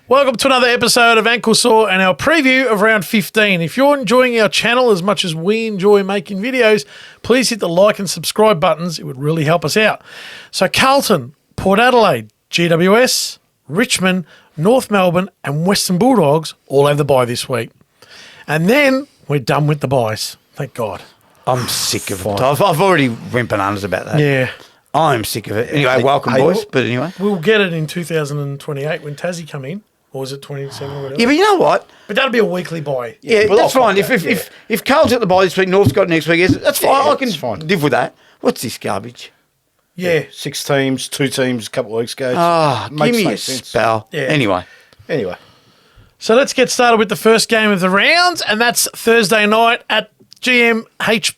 Welcome to another episode of Ankle Sore and our preview of round 15. If you're enjoying our channel as much as we enjoy making videos, please hit the like and subscribe buttons. It would really help us out. So Carlton, Port Adelaide, GWS, Richmond, North Melbourne and Western Bulldogs all have the bye this week. And then we're done with the byes. Thank God. I'm sick of it. I've already went bananas about that. Yeah. I'm sick of it. Anyway, welcome, boys. But anyway. We'll get it in 2028 when Tassie come in. Or was it 27 or whatever? Yeah, but you know what? But that'll be a weekly bye. Yeah, that's fine. If Carl's got the bye this week, North's got next week, that's fine. I can live with that. What's this garbage? Yeah. 6 teams, 2 teams a couple of weeks ago. Give me a spell. Yeah. Anyway. So let's get started with the first game of the round, and that's Thursday night at GMHBA.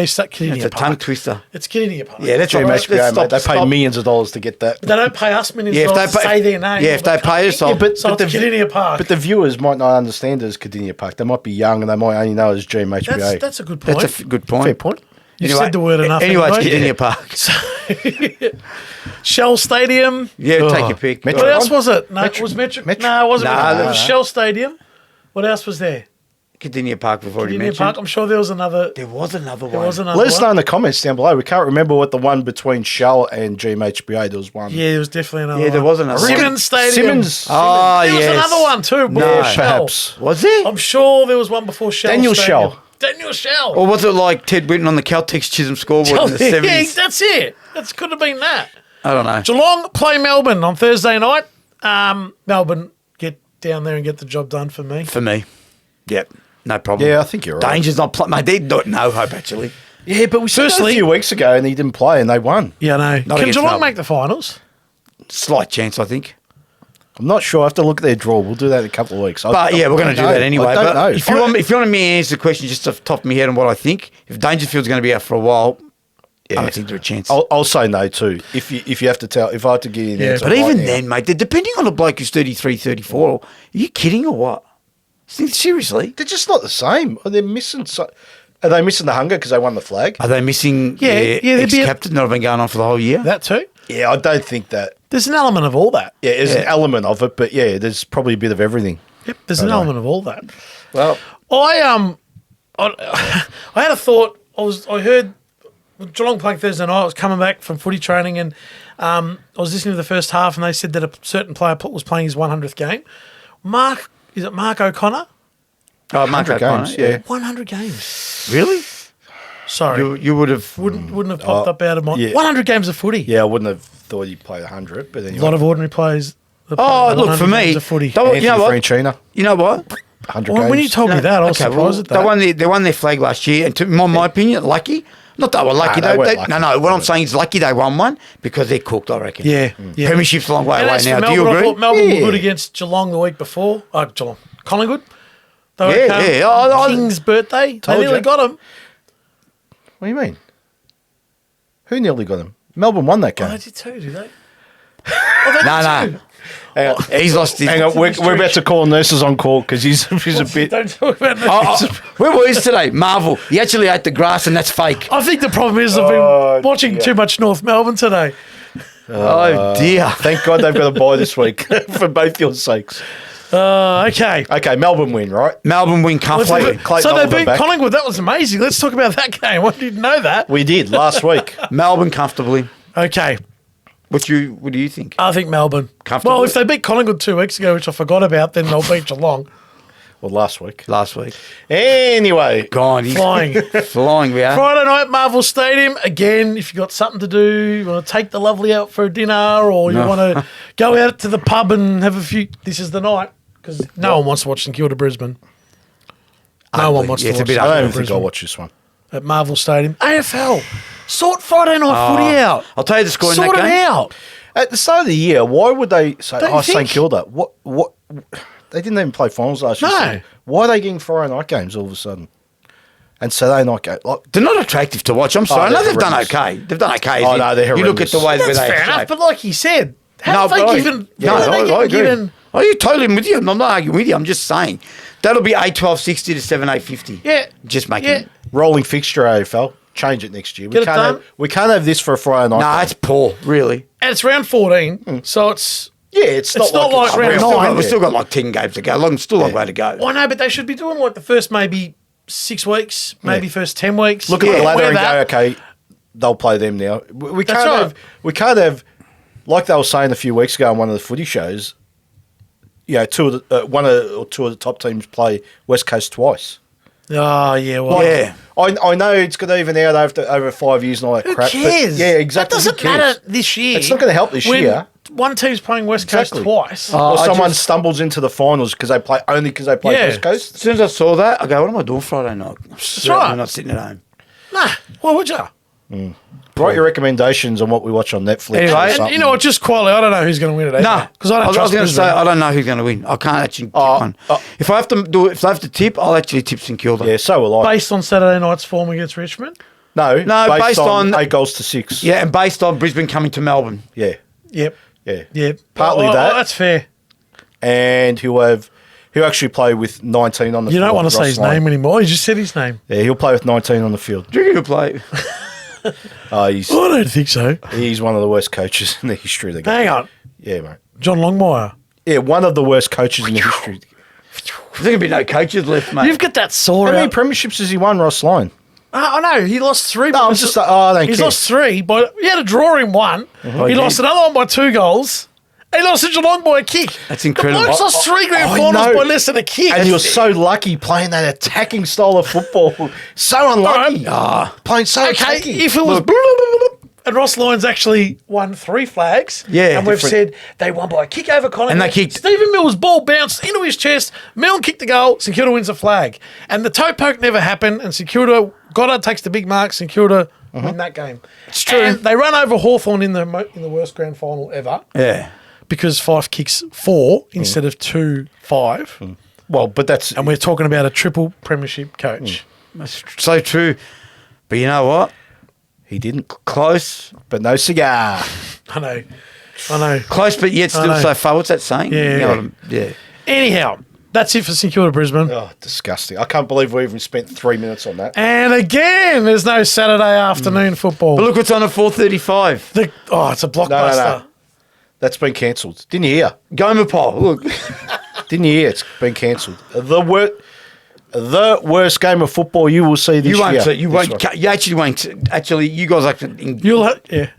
It's a tongue twister. It's Kilda Park. Yeah, that's GMHBA, mate. They pay millions of dollars to get that. They don't pay us millions of dollars to say their name. Yeah, if they pay us, so it's Kilda Park. But the viewers might not understand it as Kilda Park. They might be young and they might only know it as GMHBA. That's a good point. That's a good point. Fair point. You've said the word enough. Anyway, it's Kilda Park. Shell Stadium. Yeah, take your pick. What else was it? No, it was Metricon. No, it wasn't Metricon. It was Shell Stadium. What else was there? Kilda Park, we've already mentioned. Park, I'm sure there was another. There was another one. Let us know in the comments down below. We can't remember what the one between Shell and GMHBA, there was one. Yeah, there was definitely another one. Yeah, there was another one. Simmons Stadium. Simmons. Oh, yes. There was another one too. No, perhaps. Was there? I'm sure there was one before Shell. Daniel Stadium. Shell. Daniel Shell. Or was it like Ted Whitten on the Caltex Chisholm scoreboard in the 70s? Yeah, that's it. That could have been that. I don't know. Geelong play Melbourne on Thursday night. Melbourne get down there and get the job done for me. For me. Yep. No problem. Yeah, I think you're right. Danger's not playing. Mate, they don't no hope, actually. Yeah, but we saw a few weeks ago and he didn't play and they won. Yeah, I know. Not Can against Geelong Melbourne. make the finals? Slight chance, I think. I'm not sure. I have to look at their draw. We'll do that in a couple of weeks. But yeah, we're going to do that anyway. I don't know. If you want me to answer the question just off the top of my head on what I think, if Dangerfield's going to be out for a while, I don't think there's a chance. I'll say no too. If you have to tell, if I had to give you an answer. But even then, mate, depending on the bloke who's 33, 34, are you kidding or what? Seriously? They're just not the same. Are they missing the hunger because they won the flag? Are they missing their ex-captain that have been going on for the whole year? That too? Yeah, I don't think that. There's an element of all that. Yeah, there's an element of it, but yeah, there's probably a bit of everything. Yep, there's an element of all that. Well, I had a thought. I heard Geelong playing Thursday night. I was coming back from footy training and I was listening to the first half and they said that a certain player was playing his 100th game. Mark O'Connor? Oh, Mark O'Connor, games, yeah. 100 games. Really? Sorry. You would have... Wouldn't have popped up out of my... yeah. 100 games of footy. yeah, I wouldn't have thought you'd play 100, but anyway. A lot of ordinary players. Oh, look, for me... of footy. You know what? Francina, You know what? 100 Well, games. when you told me that, I was surprised at that. They won their flag last year, and in my opinion, lucky. Not that they were lucky. Nah, they weren't lucky. No. What I'm saying is lucky they won one because they're cooked, I reckon. Yeah. Yeah. Premiership's a long way And away as for now. Do Melbourne, you I agree? thought Melbourne were good against Geelong the week before. Collingwood. They were King's birthday. They nearly got him. What do you mean? Who nearly got him? Melbourne won that Oh, game. they did too, did they? No. He's lost his... Hang on, we're about to call nurses on call because he's a bit... Don't talk about that. Where were you today? Marvel. He actually ate the grass and that's fake. I think the problem is I've been watching too much North Melbourne today. Oh, dear. Thank God they've got a bye this week for both your sakes. Okay. Okay, Melbourne win, right? Melbourne win comfortably. Clayton So they Oliver beat back. Collingwood. That was amazing. Let's talk about that game. I didn't know that. We did last week. Melbourne comfortably. Okay. What do you think? I think Melbourne. Comfortably? Well, if they beat Collingwood 2 weeks ago, which I forgot about, then they'll beat Geelong. Well, last week. Anyway. Gone. He's Flying. Flying, we are. Friday night, Marvel Stadium. Again, if you've got something to do, you want to take the lovely out for a dinner or you want to go out to the pub and have a few, this is the night. Because no one wants to watch St Kilda Brisbane. No one wants to watch bit I don't St even Kilda think I'll Brisbane watch this one. at Marvel Stadium. AFL. Sort Friday night footy out. I'll tell you the score in that Sort it game. out. At the start of the year, why would they say, Don't you St think? Kilda? What? They didn't even play finals last year. No. So why are they getting Friday night games all of a sudden? And Saturday night games? Like, They're not attractive to watch. I'm sorry. I know they're they've done horrendous. okay. They've done okay. Oh, no, they're You look at the way That's they fair enough, but like you said, have they given... I agree. Oh, you're totally with you. I'm not arguing with you. I'm just saying. That'll be 8-12-60 to 7-8-50. Yeah. Just making it. rolling fixture AFL. Change it next year. Get it done. We can't have this for a Friday night. No, game. it's poor, really. And it's round 14, so it's Yeah, it's not like round We've 9. still got like 10 games to go. Still a long way to go. I know, but they should be doing like the first maybe 6 weeks, maybe first 10 weeks. Look at the ladder Where and that- go, okay, they'll play them now. We That's can't right. have, like they were saying a few weeks ago on one of the footy shows, one or two of the top teams play West Coast twice. Oh, yeah, well. Yeah. I know it's going to even out over 5 years and all that Who crap. cares? But yeah, exactly. That doesn't Who cares? matter this year. It's not going to help this when year. One team's playing West Coast Exactly. twice. Or I someone just- stumbles into the finals because they play Yeah. West Coast. As soon as I saw that, I go, what am I doing Friday night? That's right. I'm not sitting at home. Nah, why would you? Write your recommendations on what we watch on Netflix. Anyway, or And something. you know what? Just quietly, I don't know who's going to win it. Either, No, because I don't was trust going to say Brisbane. I don't know who's going to win. I can't actually tip one. oh. If I have to do it, if I have to tip, I'll actually tip St Kilda. Yeah, so will I. Based on Saturday night's form against Richmond. No, based on 8 goals to 6. Yeah, and based on Brisbane coming to Melbourne. Yeah, Yep. yeah. Yep. Partly Oh, that. that's fair. And he'll actually play with 19 on the You field. don't want to say Ross his Lyon. name anymore. You just said his name. Yeah, he'll play with 19 on the field. Do you to play? He's I don't think so. he's one of the worst coaches in the history of the game. Hang on. Yeah, mate. John Longmire. Yeah, one of the worst coaches in the history. There's going to be no coaches left, mate. You've got that sore How many out. premierships has he won, Ross Lyon? I know. He lost 3. No, I'm just like, I don't He's care. lost 3, but he had a draw in 1. He he lost did. another one by 2 goals. He lost to Geelong by a kick. That's incredible. The bloke's lost 3 grand I finals know. by less than a kick. And you're so lucky playing that attacking style of football. So unlucky. Playing so okay, attacking. if it was... And Ross Lyons actually won 3 flags. Yeah, And we've different. said they won by a kick over Collingwood. And they kicked- Stephen Mills' ball bounced into his chest. Milne kicked the goal. St Kilda wins the flag. And the toe poke never happened. And St Kilda, Goddard takes the big mark. St Kilda win that game. It's true. And they run over Hawthorn in the worst grand final ever. Yeah. Because Fife kicks 4 instead of 2-5. Well, but that's... And we're talking about a triple premiership coach. That's so true. But you know what? He didn't. Close. But no cigar. I know. Close, but yet I still know. so far. What's that saying? Yeah. You know what I'm- yeah. Anyhow, that's it for St Kilda Brisbane. Oh, disgusting. I can't believe we even spent 3 minutes on that. And again, there's no Saturday afternoon football. But look what's on at 4:35. It's a blockbuster. No. That's been cancelled. Didn't you hear? Gomer Pole. Look. Didn't you hear? It's been cancelled. The worst game of football you will see this You won't. year. So you This won't. one. You actually won't. Actually, you guys have to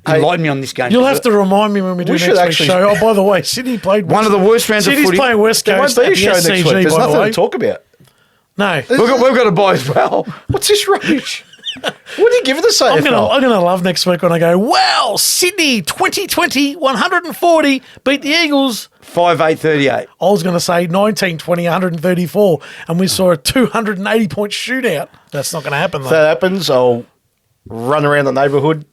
enlighten me on this game. You'll have to remind me when we do We next should week's actually- show. Oh, by the way, Sydney played One of the worst rounds of Sydney's footy. playing West There won't Coast be at a the show next SCG, week. There's by the nothing way. to talk about. No, We've got a buy as well. What's this rubbish? What do you give it the I'm AFL? gonna love next week when I go, wow, Sydney 2020 140 beat the Eagles. 5-8-38. I was going to say 1920 134, and we saw a 280 point shootout. That's not going to happen If though. that happens, I'll run around the neighbourhood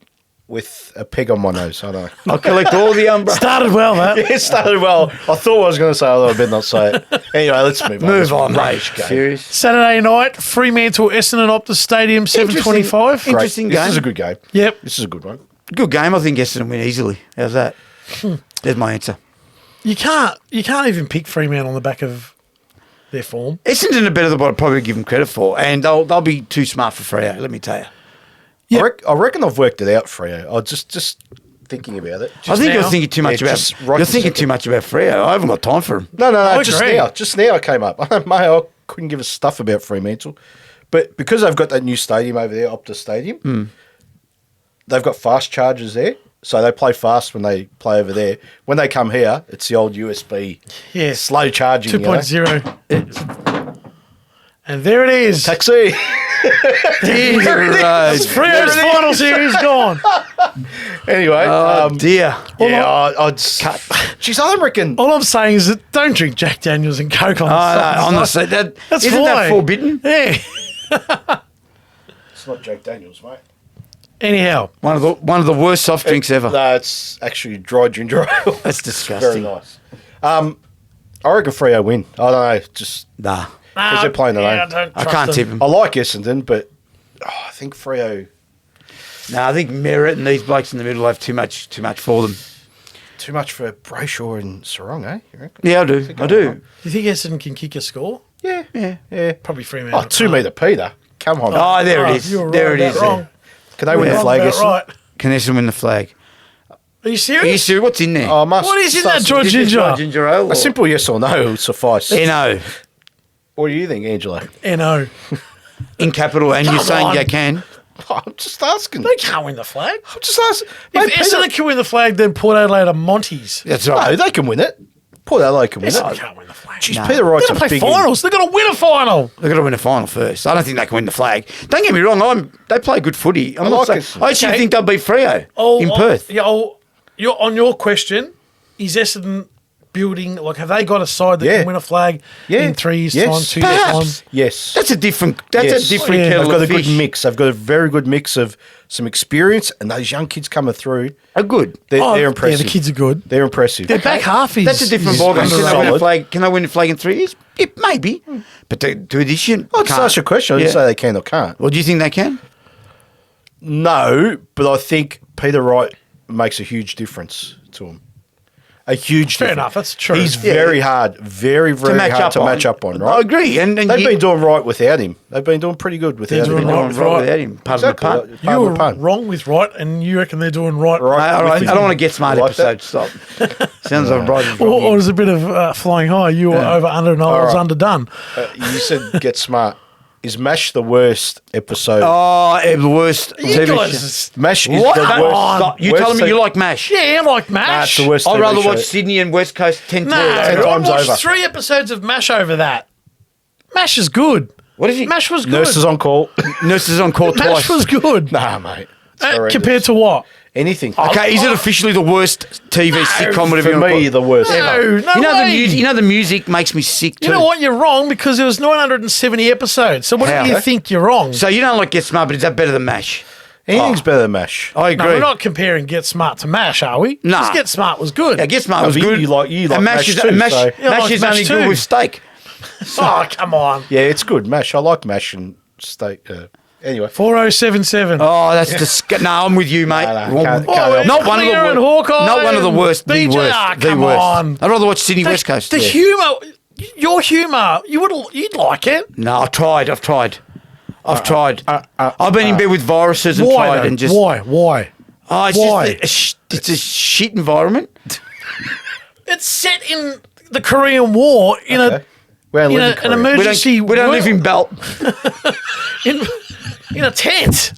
with a peg on my nose. I don't know. I'll collect all the umbrellas. Started well, that. It started well. I thought I was going to say, although I better not say it. Anyway, let's move on. Move on, mate. Rubbish game. Serious. Saturday night, Fremantle, Essendon, Optus Stadium, 7:25. Great. Interesting This game. is a good game. Yep. This is a good one. Good game. I think Essendon win easily. How's that? There's my answer. You can't even pick Fremantle on the back of their form. Essendon are better than what I'd probably give them credit for, and they'll be too smart for Freo. Let me tell you. Yep. I reckon I've worked it out, Freo. I just thinking about it. I think now? you're thinking too much Yeah, about. just right You're this thinking second. too much about Freo. I haven't got time for them. No, I just agree. now. Just now it came up. Mate, I couldn't give a stuff about Fremantle. But because they've got that new stadium over there, Optus Stadium, they've got fast chargers there. So they play fast when they play over there. When they come here, it's the old USB Yeah. slow charging. 2.0. And there it is. Taxi. Frio's final series gone. Anyway, Oh dear. yeah, I'd cut. Jeez, I reckon. All I'm saying is that don't drink Jack Daniels and Coke on Oh, no, Sunday. honestly, That's isn't that fine. forbidden? Yeah. It's not Jack Daniels, mate. Anyhow, One of the worst soft drinks ever. No, it's actually dry ginger ale. That's Very disgusting. nice. I reckon Freo win. I don't know. Just Nah, because they're playing their own. I can't tip them. I like Essendon, but I think Freo No, I think Merritt and these blokes in the middle have too much for them. too much for Brayshaw and Sarong, eh? You reckon? Yeah, I do. I do. Do you think Essendon can kick a score? Yeah. Probably Fremantle. Oh, 2 metre Peter. Come on. Oh, there Oh, it is. you were There right it about is. wrong. Can they win Yeah. the flag, About Essendon? right. Can Essendon win the flag? Are you Are you serious? serious? What's in there? I must What is in start that, George some- Ginger? Dry ginger ale. A simple yes or no will suffice. No. What do you think, Angelo? NO. In capital, and you're Come saying on. you can. I'm just asking. They can't win the flag. I'm just asking. If Essendon can win the flag, then Port Adelaide are Monty's. That's No, right. they can win it. Port Adelaide can win Essendon it. can't win the flag. Jeez, No. Peter They're Wright's going a to play big finals. They're going to win a final. They've got to win a final first. I don't think they can win the flag. Don't get me wrong. They play good footy. I'm I not like saying, it. I actually Okay. think they'll beat Freo in Perth. Yeah, you're on your question. Is Essendon building? Like, have they got a side that Yeah. can win a flag Yeah. in 3 years' Yes. time, 2 years' time? Perhaps. Yes. That's a different. That's Yes. a different Yeah. kettle They've got a of good fish. mix. They've got a very good mix of some experience, and those young kids coming through, Are good. they're impressive. Yeah, the kids are good. They're impressive. Their back half is. That's a different is ballgame. Can they win a solid. flag? Can they win a flag in 3 years? Yeah, maybe. But to addition, I'll just ask you a question. I didn't Yeah. say they can or can't. Well, do you think they can? No, but I think Peter Wright makes a huge difference to him. A huge Fair difference. enough, that's true. He's Yeah. very hard, very hard to match up on, right? I agree. And They've been doing right without him. They've been doing pretty good without doing him. right doing with right right. without him. Pardon Exactly. the pun. You Pardon were the pun. wrong with right, and you reckon they're doing right. Right. All right, with I him. don't want to get smart You like episode. Stop. Sounds like right. is wrong Or here. there's a bit of flying high. You were over under, and I was right. underdone. You said get smart. Is MASH the worst episode? Oh, the worst You TV guys, show. MASH is What? the Come worst. on. Stop. You worst telling me thing- you like MASH? yeah, I like Nah, MASH. it's the worst I'd TV rather show. watch Sydney and West Coast 10 No, times. I time's watched over. 3 episodes of MASH over that. MASH is good. What is it? MASH was good. Nurses on call. Nurses on call MASH twice. was good. Nah, mate. It's horrendous. Compared to what? anything. Okay, is it officially the worst TV sitcom? Whatever For you want to me, call it? the worst. No, no You know way. the music makes me sick too. You know what? You're wrong because there was 970 episodes. So what How? do you think you're wrong? So you don't like Get Smart, but is that better than MASH? Anything's better than MASH. I no, agree. we're not comparing Get Smart to MASH, are we? Nah. 'Cause Get Smart was good. Yeah, Get Smart No, was but good. you like And MASH is, too, MASH, so- You MASH like is MASH only too. good with steak. Oh, come on. Yeah, it's good. MASH. I like MASH and steak. Anyway. 4077. Oh, that's disgusting. No, I'm with you, mate. No, can't help Not one of the Clear and worst. Hawkeye Not one of the and worst. The BJ. worst. Ah, The come worst. on. I'd rather watch Sydney West Coast. The Yeah. humour, your humour, you'd like it. No, I've tried. I've tried. I've been in bed with viruses and Why? tried Though? and just. Why? Oh, it's Why? just it's a shit environment. It's set in the Korean War in We don't in live in an Korea. emergency. We don't live in Belt. in a tent.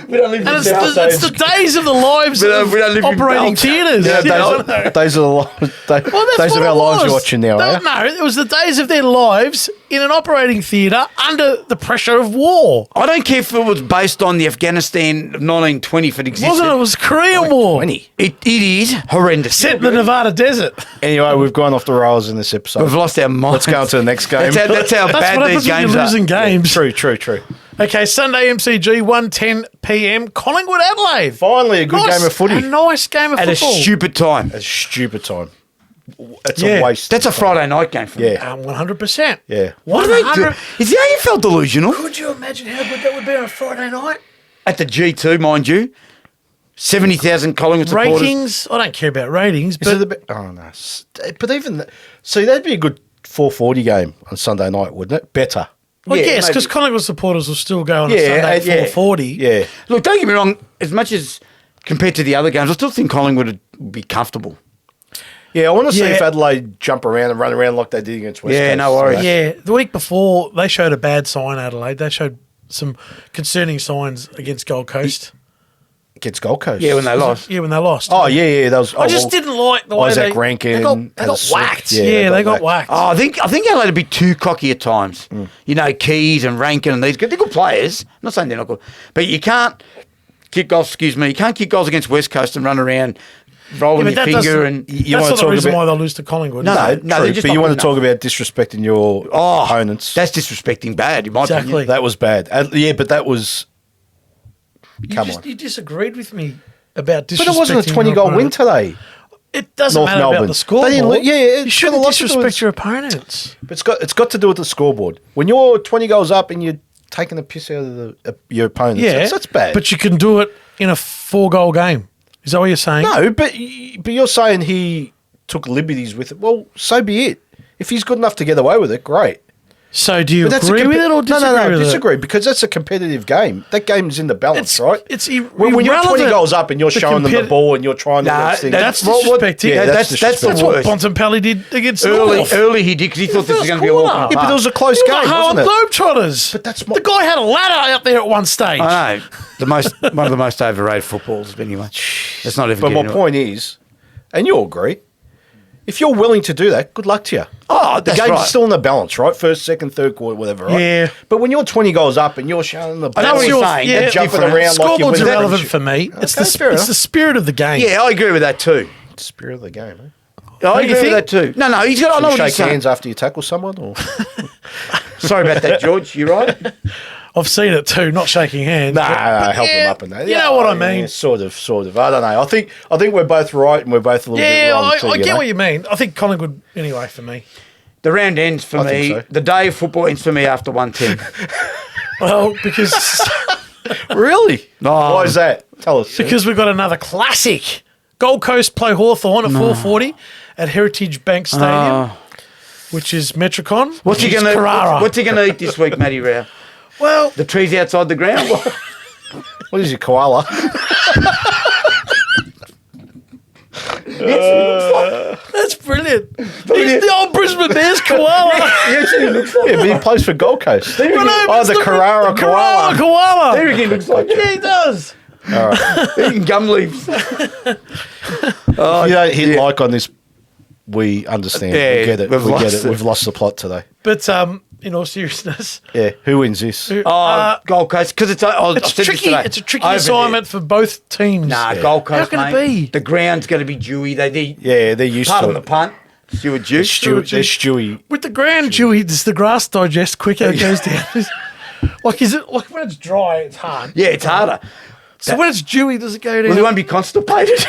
We don't live And it's the days of the lives We don't of live in operating Belt. theatres. Yeah, You know? days of the Well, that's days of what our it lives was. you're watching now, eh? No, it was the days of their lives in an operating theatre under the pressure of war. I don't care if it was based on the Afghanistan of 1920 if it existed. Wasn't it? It was the Korean War. 20. It is horrendous. Set in the Nevada desert. Anyway, we've gone off the rails in this episode. We've lost our minds. Let's go on to the next game. That's how That's bad what these happens when games you're are. losing games. True. Okay, Sunday MCG, 1:10 p.m. Collingwood, Adelaide. Finally, a good game of footy. A nice game of At a football. stupid time. A stupid time. It's Yeah. a waste. That's a Friday night game for me. Yeah. 100%. Yeah. What do they do? 100. Is the AFL delusional? Could you imagine how good that would be on a Friday night? At the G2, mind you. 70,000 Collingwood supporters. Ratings? I don't care about ratings, Is it but a bit, oh no! But even see, that'd be a good 4:40 game on Sunday night, wouldn't it? Better. I Yeah, guess because maybe. Collingwood supporters will still go on a Yeah, Sunday at yeah. 4:40. Yeah. Look, don't get me wrong. As much as compared to the other games, I still think Collingwood would be comfortable. Yeah, I want to see Yeah. if Adelaide jump around and run around like they did against West Yeah, Coast. no worries. Yeah, the week before they showed a bad sign, Adelaide. They showed some concerning signs against Gold Coast. Against Gold Coast. Yeah, when they lost. Yeah, when they lost. Oh yeah. That was. I just didn't like the way Isaac they Rankin got had a slip. whacked. Yeah, Yeah, they got whacked. whacked. Oh, I think Adelaide would be too cocky at times. You know, Keys and Rankin and these good. They're good players. I'm not saying they're not good. But you can't kick goals, you can't kick goals against West Coast and run around rolling Yeah, your but that finger doesn't- and... You that's wanna not the talk reason about- why they'll lose to Collingwood. No, No, they're true, just but not you want to good talk about disrespecting your opponents. That's disrespecting bad, in my Exactly. opinion. That was bad. Yeah, but that was. Come on. You disagreed with me about disrespecting. But it wasn't a 20 your goal win opponent. today. It doesn't North matter Melbourne. about the score. They didn't You it's shouldn't got a lot to do disrespect with- your opponents. But it's got to do with the scoreboard. When you're 20 goals up and you're taking the piss out of your opponents, Yeah, that's bad. But you can do it in a 4-goal game. Is that what you're saying? no, but you're saying he took liberties with it. Well, so be it. If he's good enough to get away with it, great. So do you But agree with it or disagree no, with disagree, because that's a competitive game. That game's in the balance, It's- right? it's when you're 20 irrelevant, goals up and you're the showing them the competi- ball and you're trying to Nah, do things. That's what- disrespecting. yeah, that's that's the That's what worst. Bontempelli did against Early, North. early he did because he thought this was first going to be a walk in the quarter. Yeah, but it was a close It was game, like wasn't Harlem it? Globetrotters. But that's the guy had a ladder out there at one stage. I know. One of the most overrated footballs, but anyway. Let's not even But get my into it. point is, and you'll agree, if you're willing to do that, good luck to you. Oh, The that's game's right. still in the balance, right? First, second, third quarter, whatever, right? Yeah. But when you're 20 goals up and you're showing the I know ball, what you're saying. yeah, That's jumping different. around like you're Scoreboard's winning. irrelevant for me. It's Okay, fair it's enough. the spirit of the game. Yeah, I agree with that too. Spirit of the game, eh? I Don't you agree with think? that too. No, he's got. I know You what he's shake saying. hands after you tackle someone, or Sorry about that, George. You right? I've seen it too, not shaking hands. nah, help yeah, them up and that. you know what I mean. Sort of. I don't know. I think we're both right and we're both a little bit Yeah, wrong. I get what you mean. I think Collingwood, anyway, for me. The round ends for I me. think so. The day of football ends for me after 1:10. Well, because Really? Oh. Why is that? Tell us. because we've got another classic. Gold Coast play Hawthorn at 4:40 at Heritage Bank Stadium, which is Metricon. What's he which is going to? Carrara. What's he going to eat this week, Matty Rao? Well, The trees outside the ground. What is your koala? that's brilliant. He's the old Brisbane Bears koala. Yes, he looks like. Yeah, but he plays for Gold Coast. Well, no, but Oh, it's the Carrara Carrara koala. koala. There he looks like. Yeah, he does. All right. Eating gum leaves. If you don't hit like on this, we understand. Yeah, we get it. we've We get lost it. it. We've lost the plot today. But in all seriousness, Yeah. Who wins this? Gold Coast because it's. I've it's said this tricky. today. It's a tricky Over assignment for both teams. Nah, Gold Coast. How can it mate. be? The ground's going to be dewy. Yeah, they're used Pardon to the it. punt. Stuart Juice. They're Stewie. With the ground dewy, does the grass digest quicker? It goes down. Like, is it like when it's dry, it's hard. Yeah, it's harder. So when it's dewy, does it go down? Well, he won't be constipated.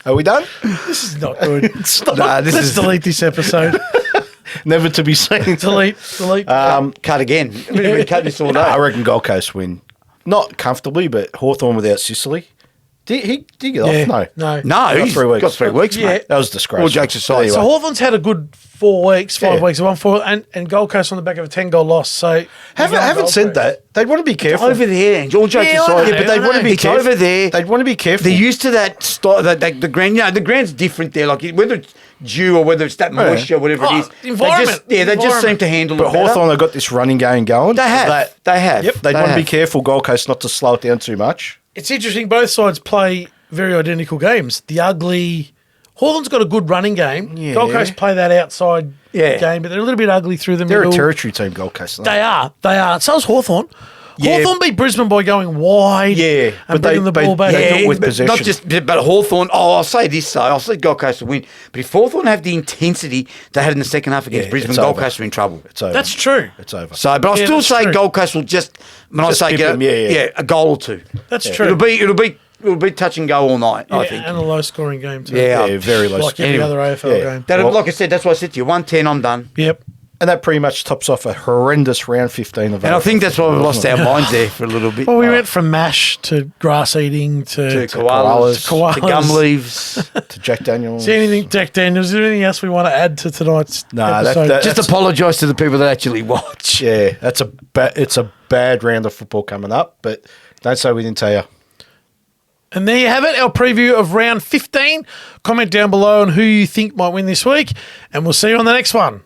Are we done? This is not good. Nah, this Let's is delete this episode. Never to be seen. delete. cut again. We've been cutting this all day. I reckon Gold Coast win. Not comfortably, but Hawthorn without Sicily. Did he get Yeah, off? no. No, Got he's 3 weeks. got 3 weeks, Yeah. mate. That was disgraceful. All jokes aside. Anyway. So Hawthorn's had a good 5 Yeah. weeks, 1-4, and Gold Coast on the back of a 10-goal loss. So Haven't said that. They'd want to be careful. Over there, all jokes Yeah, I aside. know, Yeah, but they'd I want to be know. It's careful. over there. They'd want to be careful. They're used to that style, the ground. You know, the ground's different there. Like whether it's dew or whether it's that moisture, whatever Oh, it is. environment. They just seem Environment. to handle But it better. Hawthorn have got this running game going. They have. They have. Yep. They'd They want to be have. careful, Gold Coast, not to slow it down too much. it's interesting. Both sides play very identical games. The ugly Hawthorn's got a good running game. Yeah. Gold Coast play that outside Yeah. game, but they're a little bit ugly through the They're middle. a territory team, Gold Coast. aren't They are. So is Hawthorn. Yeah. Hawthorn beat Brisbane by going wide. Yeah, and but they- bringing the they- ball back. they do it with but possession. not just, but Hawthorn. Oh, I'll say this though. I'll say Gold Coast will win. But if Hawthorn have the intensity they had in the second half against Yeah, Brisbane, it's Gold over. Coast are in trouble. It's over. That's true. It's over. So, but I'll Yeah, still that's say true. Gold Coast will just. When Just I say pip them, yeah. a goal or two. That's true. It'll be touch and go all night. I Yeah, think. and a low-scoring game too. Yeah. Yeah, very low. like every Anyway, other AFL yeah. game. That, Well- like I said, that's why I said to you, 110, I'm done. Yep. And that pretty much tops off a horrendous round 15 of And I AFL think that's why we've lost football, our minds there for a little bit. Well, we went from mash to grass eating to to koalas, koalas. to gum leaves. wasn't it? To Jack Daniels. Is there anything, Jack Daniels? Is there anything else we want to add to tonight's Nah, episode? that- Just apologise to the people that actually watch. Yeah, it's a bad round of football coming up, but don't say we didn't tell you. And there you have it, our preview of round 15. Comment down below on who you think might win this week, and we'll see you on the next one.